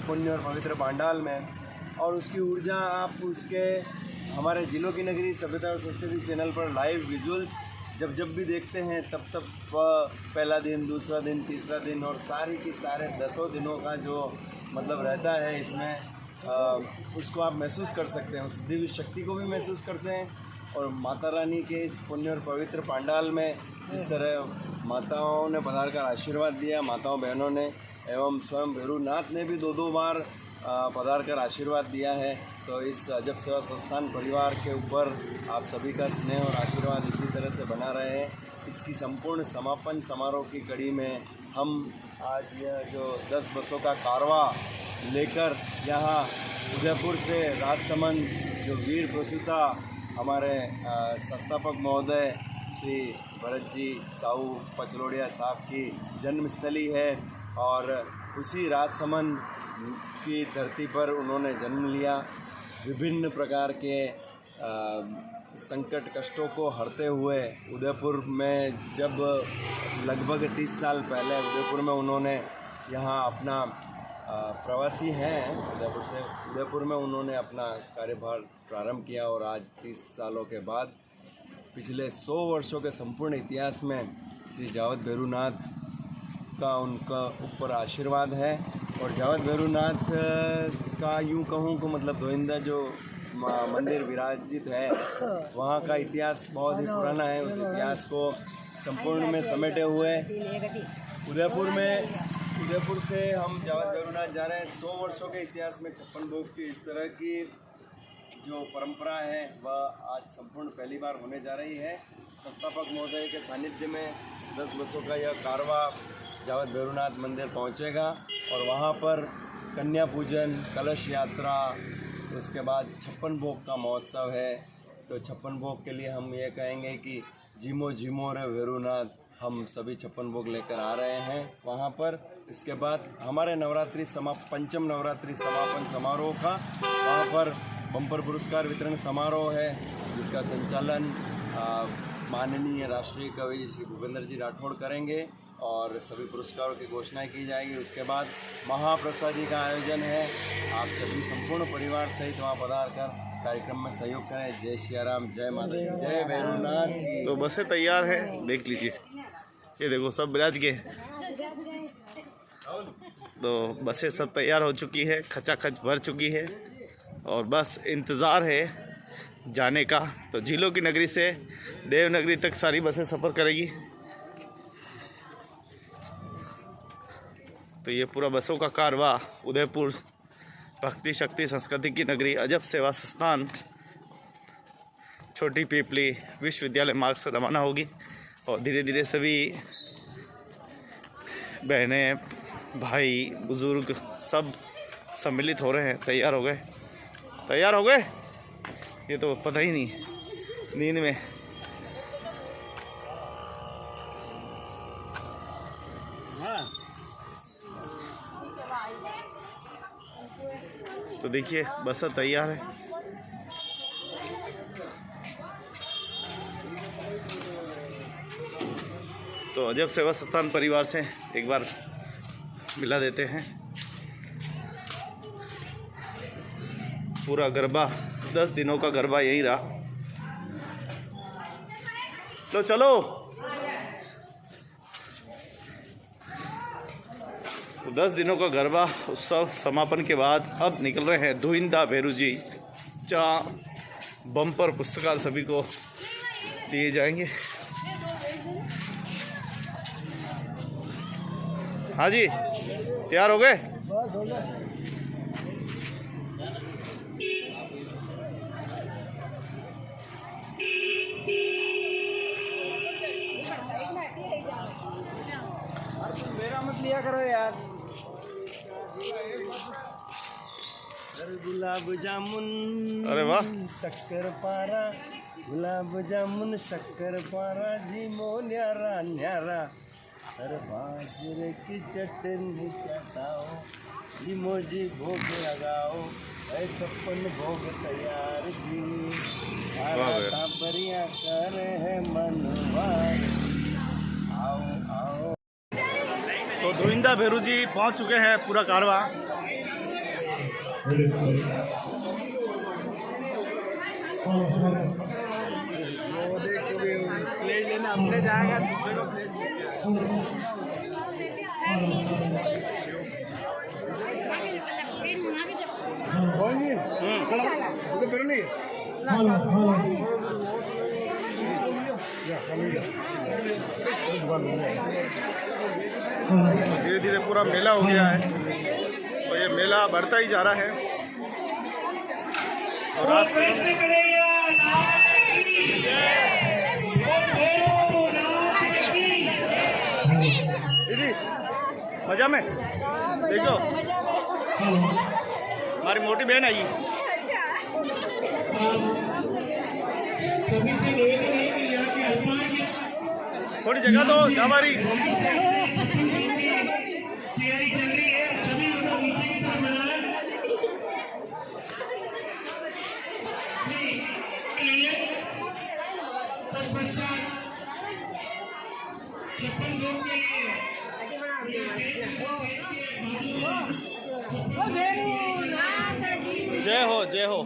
पुण्य और पवित्र पांडाल में, और उसकी ऊर्जा आप उसके हमारे जिलों की नगरी सभ्यता और संस्कृति चैनल पर लाइव विजुअल्स जब भी देखते हैं तब पहला दिन, दूसरा दिन, तीसरा दिन और सारे के सारे 10 दिनों का जो मतलब रहता है इसमें उसको आप महसूस कर सकते हैं, उस दिव्य शक्ति को भी महसूस करते हैं। और माता रानी के इस पुण्य और पवित्र पांडाल में जिस तरह माताओं ने पधार कर आशीर्वाद दिया, माताओं बहनों ने, एवं स्वयं भैरूनाथ ने भी 2 बार पधार कर आशीर्वाद दिया है। तो इस अजब सेवा संस्थान परिवार के ऊपर आप सभी का स्नेह और आशीर्वाद इसी तरह से बना रहे हैं। इसकी संपूर्ण समापन समारोह की कड़ी में हम आज यह जो 10 बसों का कारवा लेकर यहाँ उदयपुर से राजसमंद जो वीर प्रसूता हमारे संस्थापक महोदय श्री भरत जी साहू पचरोड़िया साहब की जन्मस्थली है, और उसी राजसमंद की धरती पर उन्होंने जन्म लिया। विभिन्न प्रकार के संकट कष्टों को हरते हुए उदयपुर में जब लगभग 30 साल पहले उदयपुर में उन्होंने यहाँ अपना प्रवासी हैं उदयपुर में उन्होंने अपना कार्यभार प्रारंभ किया, और आज 30 सालों के बाद पिछले 100 वर्षों के संपूर्ण इतिहास में श्री जावद भैरूनाथ का उनका ऊपर आशीर्वाद है। और जावद भैरूनाथ का यूँ कहूँ को मतलब दोइंदा जो मंदिर विराजित है वहाँ का इतिहास बहुत ही पुराना है। उस इतिहास को संपूर्ण में समेटे हुए उदयपुर से हम जावद भैरूनाथ जा रहे हैं। 100 वर्षों के इतिहास में 56 भोग की इस तरह की जो परंपरा है वह आज संपूर्ण पहली बार होने जा रही है। संस्थापक महोदय के सानिध्य में 10 बसों का यह कारवा जावद भैरूनाथ मंदिर पहुंचेगा, और वहां पर कन्या पूजन, कलश यात्रा, उसके बाद 56 भोग का महोत्सव है। तो 56 भोग के लिए हम ये कहेंगे कि जिमो जिमो रे भैरूनाथ, हम सभी 56 भोग लेकर आ रहे हैं वहाँ पर। इसके बाद हमारे पंचम नवरात्रि समापन समारोह का वहाँ पर बम्पर पुरस्कार वितरण समारोह है, जिसका संचालन माननीय राष्ट्रीय कवि श्री भूपेंद्र जी राठौड़ करेंगे, और सभी पुरस्कारों की घोषणा की जाएगी। उसके बाद महाप्रसादी का आयोजन है। आप सभी संपूर्ण परिवार सहित वहाँ पधार कर कार्यक्रम में सहयोग करें। जय सियाराम, जय माता, जय भैरूनाथ। तो बसें तैयार है, देख लीजिए, ये देखो सब विराज के। तो बसें सब तैयार हो चुकी है, खचाखच भर चुकी है, और बस इंतज़ार है जाने का। तो झीलों की नगरी से देवनगरी तक सारी बसें सफ़र करेगी। तो ये पूरा बसों का कारवा उदयपुर भक्ति शक्ति संस्कृति की नगरी अजब सेवा संस्थान छोटी पीपली विश्वविद्यालय मार्ग से रवाना होगी, और धीरे धीरे सभी बहनें, भाई, बुज़ुर्ग सब सम्मिलित हो रहे हैं। तैयार हो गए ये तो पता ही नहीं, नींद में। तो देखिए बस तैयार है। तो अजब सेवा संस्थान परिवार से एक बार मिला देते हैं। पूरा गरबा 10 दिनों का गरबा यही रहा। तो चलो, तो 10 दिनों का गरबा उत्सव समापन के बाद अब निकल रहे हैं धुइंदा भैरू जी, जहाँ बम्पर पुरस्कार सभी को दिए जाएंगे। हाँ जी, तैयार हो गए? बस हो गए। मेरा मत लिया करो यार। गुलाब जामुन, अरे वाह, शक्कर पारा, गुलाब जामुन शक्कर पारा जी मो न्यारा न्यारा, अरे बाजरे की चटनी चटाओ जी मोजी भोग लगाओ, 56 भोग तैयार जी, बढ़िया कर है मनवार, आओ आओ। तो धुइंदा भैरू जी पहुँच चुके हैं। पूरा कारवा वो देख तो भी प्लेट लेना अपने जाएगा दूसरे को प्लेट धीरे धीरे पूरा मेला हो गया है, तो ये मेला बढ़ता ही जा रहा है। और आज से दीदी मजा में देखो हमारी मोटी बहन आई। थोड़ी जगह दो जा हमारी। जय हो जय हो।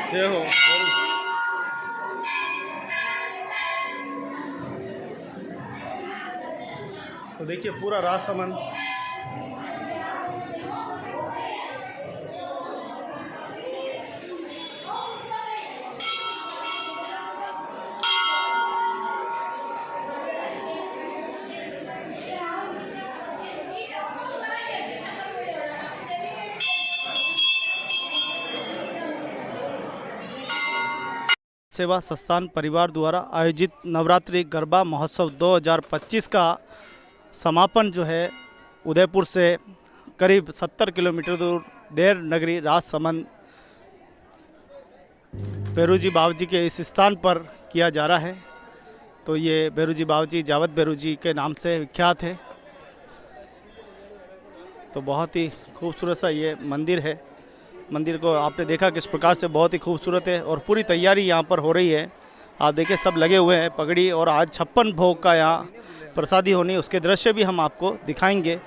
जय हो। तो देखिए पूरा राजसमंद सेवा संस्थान परिवार द्वारा आयोजित नवरात्रि गरबा महोत्सव 2025 का समापन जो है उदयपुर से करीब 70 किलोमीटर दूर देव नगरी राजसमंद बेरूजी बाबूजी के इस स्थान पर किया जा रहा है। तो ये बेरूजी बाबूजी जावद बेरूजी के नाम से विख्यात है। तो बहुत ही खूबसूरत सा ये मंदिर है। मंदिर को आपने देखा किस प्रकार से बहुत ही खूबसूरत है और पूरी तैयारी यहाँ पर हो रही है। आप देखिए सब लगे हुए हैं पगड़ी, और आज 56 भोग का यहाँ प्रसादी होनी, उसके दृश्य भी हम आपको दिखाएंगे।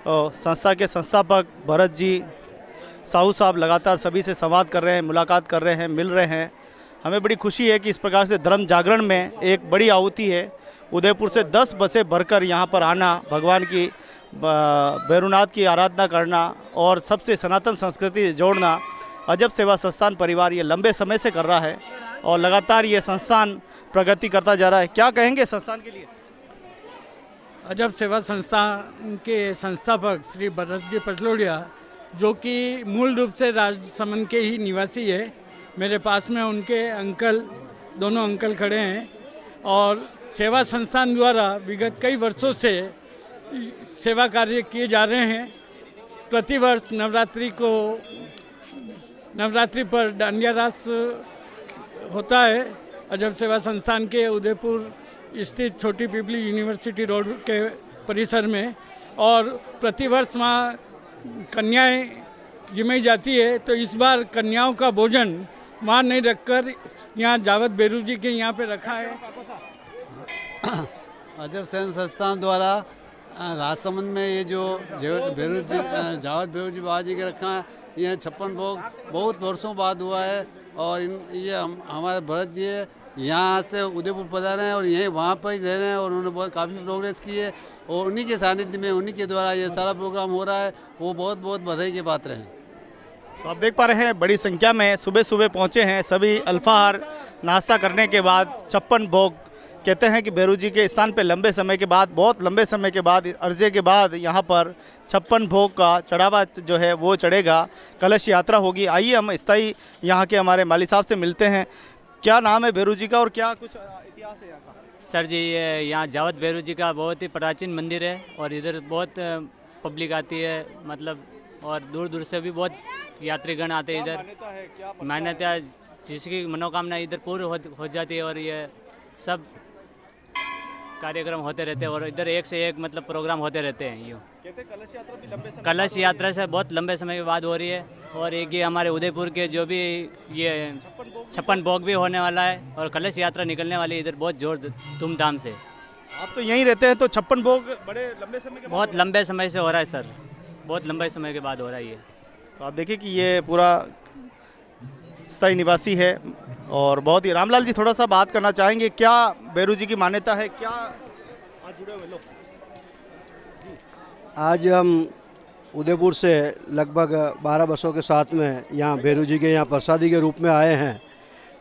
और संस्था के संस्थापक भरत जी साहू साहब लगातार सभी से संवाद कर रहे हैं, मुलाकात कर रहे हैं, मिल रहे हैं। हमें बड़ी खुशी है कि इस प्रकार से धर्म जागरण में एक बड़ी आहुति है। उदयपुर से 10 बसें भरकर यहाँ पर आना, भगवान की भैरवनाथ की आराधना करना और सबसे सनातन संस्कृति जोड़ना अजब सेवा संस्थान परिवार ये लंबे समय से कर रहा है और लगातार ये संस्थान प्रगति करता जा रहा है। क्या कहेंगे संस्थान के लिए? अजब सेवा संस्थान के संस्थापक श्री भरत जी पचलोड़िया, जो कि मूल रूप से राजसमंद के ही निवासी है। मेरे पास में उनके अंकल, दोनों अंकल खड़े हैं और सेवा संस्थान द्वारा विगत कई वर्षों से सेवा कार्य किए जा रहे हैं। प्रतिवर्ष नवरात्रि पर डांडिया रास होता है अजब सेवा संस्थान के उदयपुर स्थित छोटी पिपली यूनिवर्सिटी रोड के परिसर में, और प्रतिवर्ष वहाँ कन्याएं जिमाई जाती है। तो इस बार कन्याओं का भोजन वहाँ नहीं रखकर यहाँ जावद बेरू जी के यहाँ पे रखा है। अजब सेवा संस्थान द्वारा राजसमंद में ये जो जावद बेरू जी बाबा जी के रखा है, ये 56 भोग बहुत वर्षों बाद हुआ है। और ये हमारे भरत जी है, यहाँ से उदयपुर पधारे हैं और यहीं वहाँ पर ही रह रहे हैं और उन्होंने बहुत काफ़ी प्रोग्रेस की है और उन्हीं के सानिध्य में, उन्हीं के द्वारा ये सारा प्रोग्राम हो रहा है। वो बहुत बहुत बधाई के पात्र हैं। तो आप देख पा रहे हैं बड़ी संख्या में सुबह सुबह पहुँचे हैं सभी। अल्पाहार नाश्ता करने के बाद 56 भोग, कहते हैं कि बेरू जी के स्थान पे लंबे समय के बाद, बहुत लंबे समय के बाद, अर्जे के बाद यहाँ पर 56 भोग का चढ़ावा जो है वो चढ़ेगा, कलश यात्रा होगी। आइए हम स्थायी यहाँ के हमारे माली साहब से मिलते हैं। क्या नाम है बेरू जी का और क्या कुछ इतिहास है यहाँ का? सर जी, ये यहाँ जावद बेरू जी का बहुत ही प्राचीन मंदिर है और इधर बहुत पब्लिक आती है। मतलब और दूर दूर से भी बहुत यात्रीगण आते हैं इधर। मान्यता जिसकी मनोकामना इधर पूर्ण हो जाती है और ये सब कार्यक्रम होते रहते हैं और इधर एक से एक मतलब प्रोग्राम होते रहते हैं। यूँ कलश यात्रा से बहुत लंबे समय के बाद हो रही है और एक ये हमारे उदयपुर के जो भी ये 56 भोग भी होने वाला है और कलश यात्रा निकलने वाली है इधर बहुत जोर धूमधाम से। आप तो यहीं रहते हैं तो 56 भोग बड़े लंबे समय के बाद बहुत लंबे समय से हो रहा है सर, बहुत लंबे समय के बाद हो रहा है ये। तो आप देखिए कि ये पूरा स्थायी निवासी है और बहुत ही। रामलाल जी थोड़ा सा बात करना चाहेंगे, क्या बेरू जी की मान्यता है, क्या आज जुड़े हुए लोग? आज हम उदयपुर से लगभग 12 बसों के साथ में यहाँ भैरू जी के यहाँ प्रसादी के रूप में आए हैं,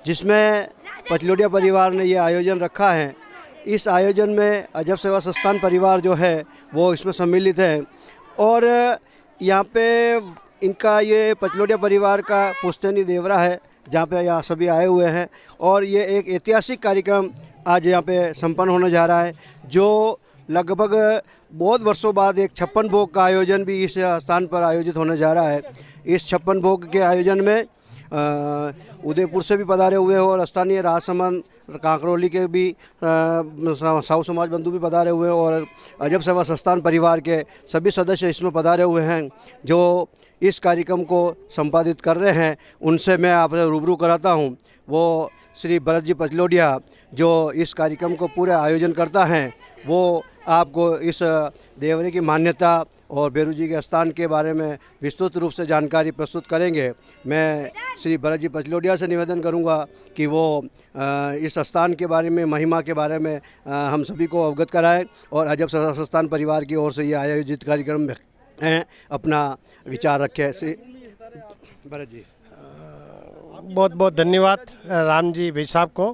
जिसमें पचलोडिया परिवार ने ये आयोजन रखा है। इस आयोजन में अजब सेवा संस्थान परिवार जो है वो इसमें सम्मिलित है और यहाँ पे इनका ये पचलोडिया परिवार का पुश्तैनी देवरा है जहाँ पे यहाँ सभी आए हुए हैं और ये एक ऐतिहासिक कार्यक्रम आज यहाँ पे संपन्न होने जा रहा है, जो लगभग बहुत वर्षों बाद एक 56 भोग का आयोजन भी इस स्थान पर आयोजित होने जा रहा है। इस 56 भोग के आयोजन में उदयपुर से भी पधारे हुए हो और स्थानीय राजसमंद कांकरोली के भी साहू समाज बंधु भी पधारे हुए और अजब सेवा संस्थान परिवार के सभी सदस्य इसमें पधारे हुए हैं जो इस कार्यक्रम को संपादित कर रहे हैं। उनसे मैं आपसे रूबरू कराता हूं। वो श्री भरत जी पचलोडिया जो इस कार्यक्रम को पूरे आयोजन करता है, वो आपको इस देवरे की मान्यता और भैरू जी के स्थान के बारे में विस्तृत रूप से जानकारी प्रस्तुत करेंगे। मैं श्री भरत जी पचलोडिया से निवेदन करूंगा कि वो इस स्थान के बारे में, महिमा के बारे में हम सभी को अवगत कराएं और अजब सेवा संस्थान परिवार की ओर से ये आयोजित कार्यक्रम में अपना विचार रखें। श्री भरत जी। बहुत बहुत धन्यवाद राम जी भाई साहब को।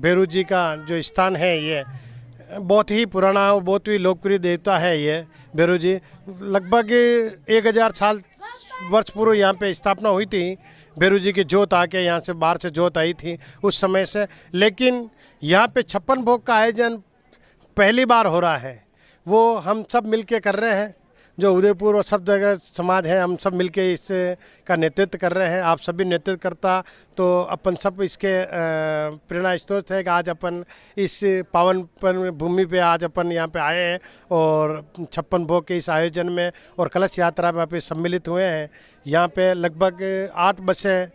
भैरू जी का जो स्थान है ये बहुत ही पुराना और बहुत ही लोकप्रिय देवता है। ये भैरू जी लगभग 1000 वर्ष पूर्व यहाँ पे स्थापना हुई थी। भैरू जी की जोत आके यहाँ से बाहर से जोत आई थी उस समय से, लेकिन यहाँ पे 56 भोग का आयोजन पहली बार हो रहा है। वो हम सब मिलके कर रहे हैं, जो उदयपुर और सब जगह समाज है, हम सब मिलके इस का नेतृत्व कर रहे हैं। आप सभी नेतृत्व करता तो अपन सब इसके प्रेरणा स्रोत है कि आज अपन इस पावन भूमि पे आज अपन यहाँ पे आए हैं और 56 भोग के इस आयोजन में और कलश यात्रा में पे सम्मिलित हुए हैं। यहाँ पे लगभग 8 बसें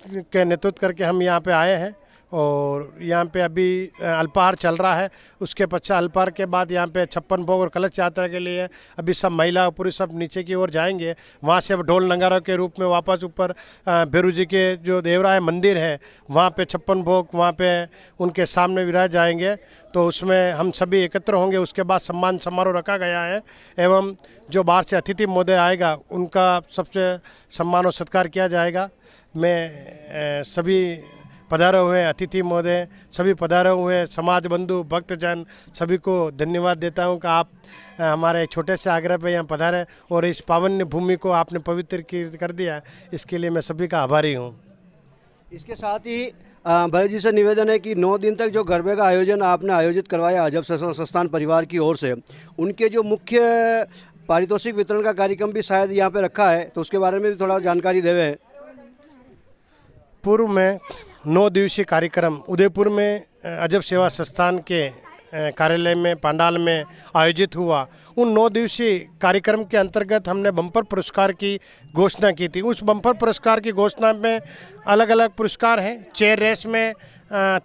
के नेतृत्व करके हम यहाँ पे आए हैं और यहाँ पे अभी अल्पाहार चल रहा है। उसके पश्चात अल्पाहार के बाद यहाँ पे 56 भोग और कलश यात्रा के लिए अभी सब महिला पुरुष सब नीचे की ओर जाएंगे। वहाँ से ढोल नगारों के रूप में वापस ऊपर भैरू जी के जो देवराय मंदिर है वहाँ पे 56 भोग वहाँ पे उनके सामने विराज जाएंगे, तो उसमें हम सभी एकत्र होंगे। उसके बाद सम्मान समारोह रखा गया है एवं जो बाहर से अतिथि महोदय आएगा उनका सबसे सम्मान और सत्कार किया जाएगा। मैं सभी पधारे हुए अतिथि महोदय, सभी पधारे हुए समाज बंधु भक्तजन सभी को धन्यवाद देता हूं कि आप हमारे छोटे से आग्रह पे यहाँ पधारे और इस पावन भूमि को आपने पवित्र कर दिया, इसके लिए मैं सभी का आभारी हूं। इसके साथ ही भरत जी से निवेदन है कि 9 दिन तक जो गरबे का आयोजन आपने आयोजित करवाया अजब सेवा संस्थान परिवार की ओर से, उनके जो मुख्य पारितोषिक वितरण का कार्यक्रम भी शायद यहाँ पे रखा है, तो उसके बारे में भी थोड़ा जानकारी देवें। पूर्व में 9 दिवसीय कार्यक्रम उदयपुर में अजब सेवा संस्थान के कार्यालय में पंडाल में आयोजित हुआ। उन 9 दिवसीय कार्यक्रम के अंतर्गत हमने बम्पर पुरस्कार की घोषणा की थी। उस बम्पर पुरस्कार की घोषणा में अलग अलग पुरस्कार हैं। चेयर रेस में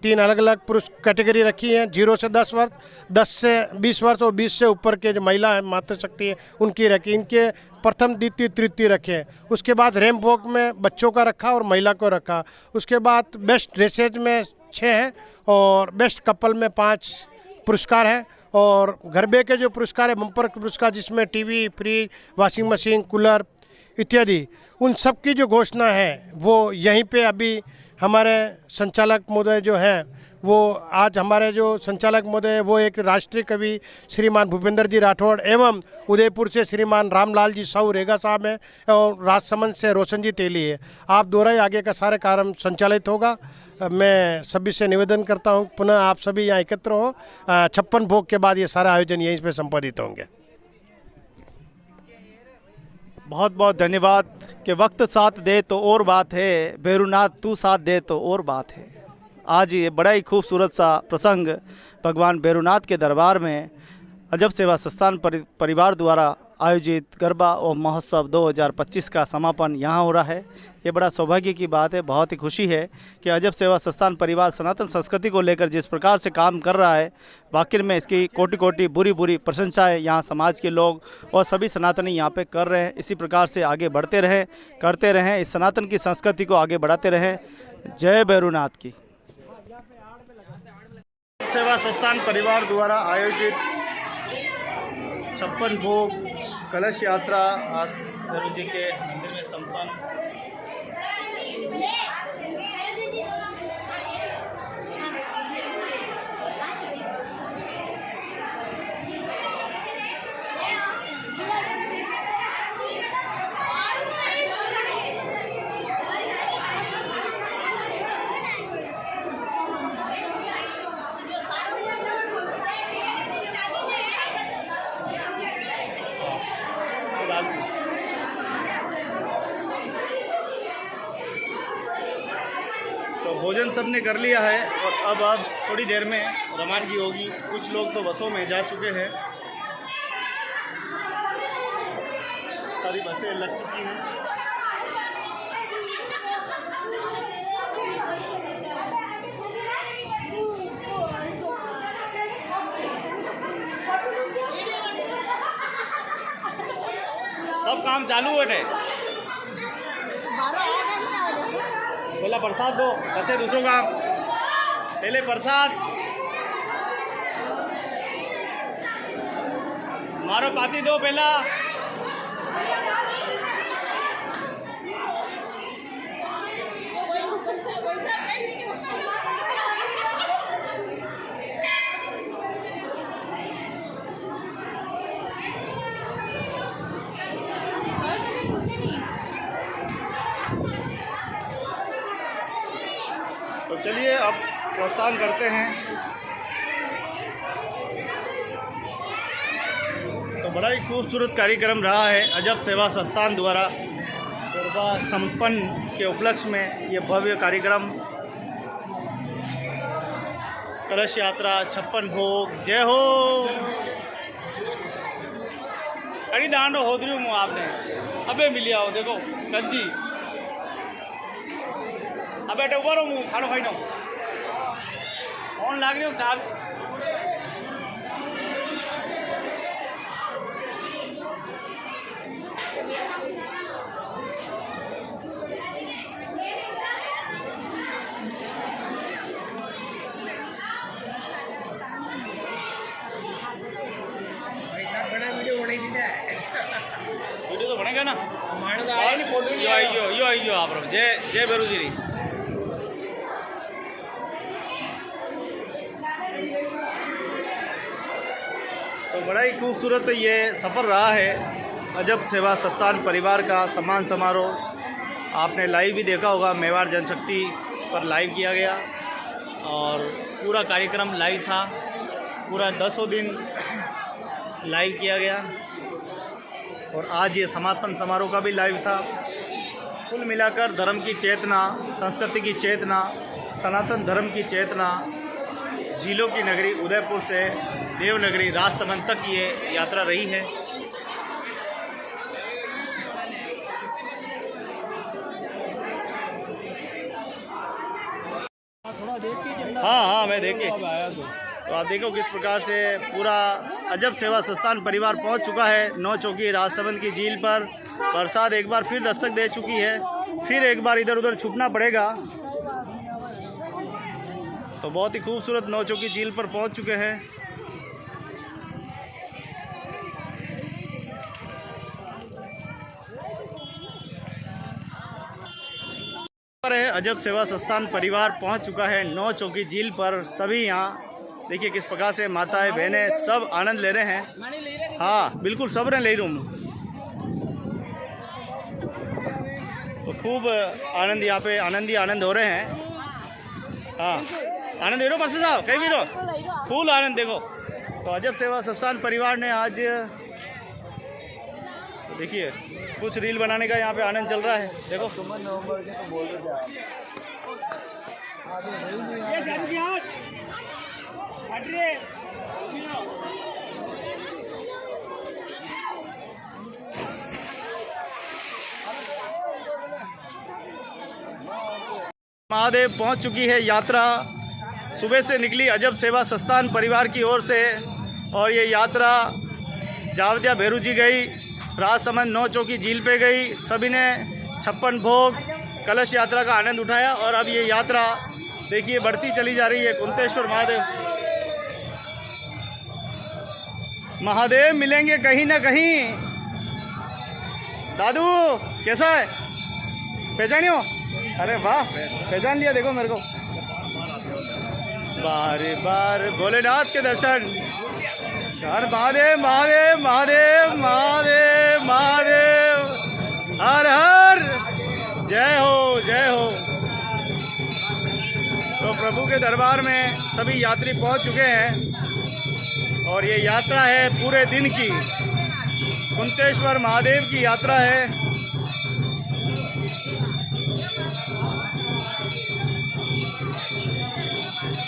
3 अलग अलग कैटेगरी रखी हैं, 0 से 10 वर्ष, 10 से 20 वर्ष और 20 से ऊपर के जो महिला है मातृशक्ति है उनकी रखी। इनके प्रथम द्वितीय तृतीय रखे। उसके बाद रैंप वॉक में बच्चों का रखा और महिला को रखा। उसके बाद बेस्ट ड्रेसेज में 6 हैं और बेस्ट कपल में 5 पुरस्कार हैं। और गरबे के जो पुरस्कार है बम्पर पुरस्कार जिसमें TV, fridge, washing machine, cooler इत्यादि, उन सब की जो घोषणा है वो यहीं पे अभी हमारे संचालक महोदय जो हैं वो आज हमारे जो संचालक महोदय है वो एक राष्ट्रीय कवि श्रीमान भूपेंद्र जी राठौड़ एवं उदयपुर से श्रीमान रामलाल जी साहू रेगा साहब हैं और राजसमंद से रोशन जी तेली है। आप द्वारा ही आगे का सारे कार्य संचालित होगा। मैं सभी से निवेदन करता हूं पुनः आप सभी यहाँ एकत्र हो। 56 भोग के बाद ये सारा आयोजन यहीं पे संपादित होंगे। बहुत बहुत धन्यवाद कि वक्त साथ दे तो और बात है, भैरूनाथ तू साथ दे तो और बात है। आज ये बड़ा ही खूबसूरत सा प्रसंग भगवान भैरूनाथ के दरबार में अजब सेवा संस्थान परिवार द्वारा आयोजित गरबा और महोत्सव 2025 का समापन यहाँ हो रहा है। ये बड़ा सौभाग्य की बात है, बहुत ही खुशी है कि अजब सेवा संस्थान परिवार सनातन संस्कृति को लेकर जिस प्रकार से काम कर रहा है, वाकई में इसकी कोटि कोटि बुरी बुरी प्रशंसाएं यहाँ समाज के लोग और सभी सनातनी यहाँ पे कर रहे हैं। इसी प्रकार से आगे बढ़ते रहें, करते रहें, इस सनातन की संस्कृति को आगे बढ़ाते रहें। जय भैरूनाथ की। सेवा संस्थान परिवार द्वारा आयोजित 56 भोग कलश यात्रा आज भैरू जी के मंदिर में संपन्न। तो भोजन सबने कर लिया है और अब थोड़ी देर में रवानगी होगी। कुछ लोग तो बसों में जा चुके हैं, सारी बसें लग चुकी हैं। सब काम चालू है। पहला प्रसाद दो, बच्चे दूसरों काम। पहले प्रसाद मारो, पाती दो पहला। तो चलिए अब प्रस्थान करते हैं। तो बड़ा ही खूबसूरत कार्यक्रम रहा है अजब सेवा संस्थान द्वारा गरबा संपन्न के उपलक्ष्य में ये भव्य कार्यक्रम कलश यात्रा 56 भोग। जय हो। कड़ी दांडो हो रही हूँ आपने अबे मिली आओ देखो कंजी अब बेटे ऊपर हूँ खानो खाई नो ऑन लाग रही हो चार्ज। वीडियो तो बनेगा ना। यो आप जय जय भैरू जी। तो बड़ा ही खूबसूरत ये सफ़र रहा है अजब सेवा संस्थान परिवार का सम्मान समारोह। आपने लाइव भी देखा होगा, मेवाड़ जनशक्ति पर लाइव किया गया और पूरा कार्यक्रम लाइव था। पूरा 10 दिन लाइव किया गया और आज ये समापन समारोह का भी लाइव था। कुल मिलाकर धर्म की चेतना, संस्कृति की चेतना, सनातन धर्म की चेतना, झीलों की नगरी उदयपुर से देवनगरी राजसमंद तक ये यात्रा रही है। हाँ मैं देखिए। तो आप देखो किस प्रकार से पूरा अजब सेवा संस्थान परिवार पहुंच चुका है 9 चौकी राजसमंद की झील पर। प्रसाद एक बार फिर दस्तक दे चुकी है, फिर एक बार इधर उधर छुपना पड़ेगा। तो बहुत ही खूबसूरत 9 चौकी झील पर पहुंच चुके हैं। अजब सेवा संस्थान परिवार पहुंच चुका है 9 चौकी झील पर। सभी यहाँ देखिए किस प्रकार से माताएं बहनें सब आनंद ले रहे हैं। हाँ बिल्कुल सब ले रही हूँ। तो खूब आनंद यहाँ पे आनंद ही आनंद हो रहे हैं। हाँ आनंद ले रो परसे साहब कहीं भी रो फुल आनंद देखो। तो अजब सेवा संस्थान परिवार ने आज तो देखिए कुछ रील बनाने का यहाँ पे आनंद चल रहा है। देखो नवंबर के तो बोल रहे थे महादेव पहुंच चुकी है यात्रा। सुबह से निकली अजब सेवा संस्थान परिवार की ओर से, और ये यात्रा जावदिया भेरू जी गई, राजसमंद 9 चौकी झील पे गई। सभी ने 56 भोग कलश यात्रा का आनंद उठाया। और अब ये यात्रा देखिए बढ़ती चली जा रही है। कुंतेश्वर महादेव महादेव मिलेंगे कहीं ना कहीं। दादू कैसा है, पहचानी हो? अरे वाह, पहचान लिया। देखो मेरे को बार बार भोलेनाथ के दर्शन। हर महादेव महादेव महादेव महादेव महादेव, हर हर, जय हो जय हो। तो प्रभु के दरबार में सभी यात्री पहुंच चुके हैं और ये यात्रा है पूरे दिन की। कुंतेश्वर महादेव की यात्रा है।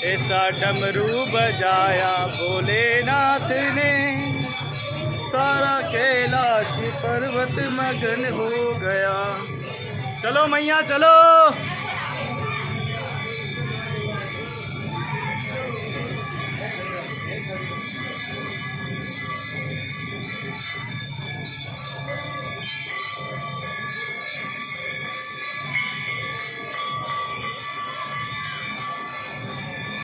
ऐसा डमरू बजाया भोलेनाथ ने, सारा कैलाश पर्वत मगन हो गया। चलो मैया चलो।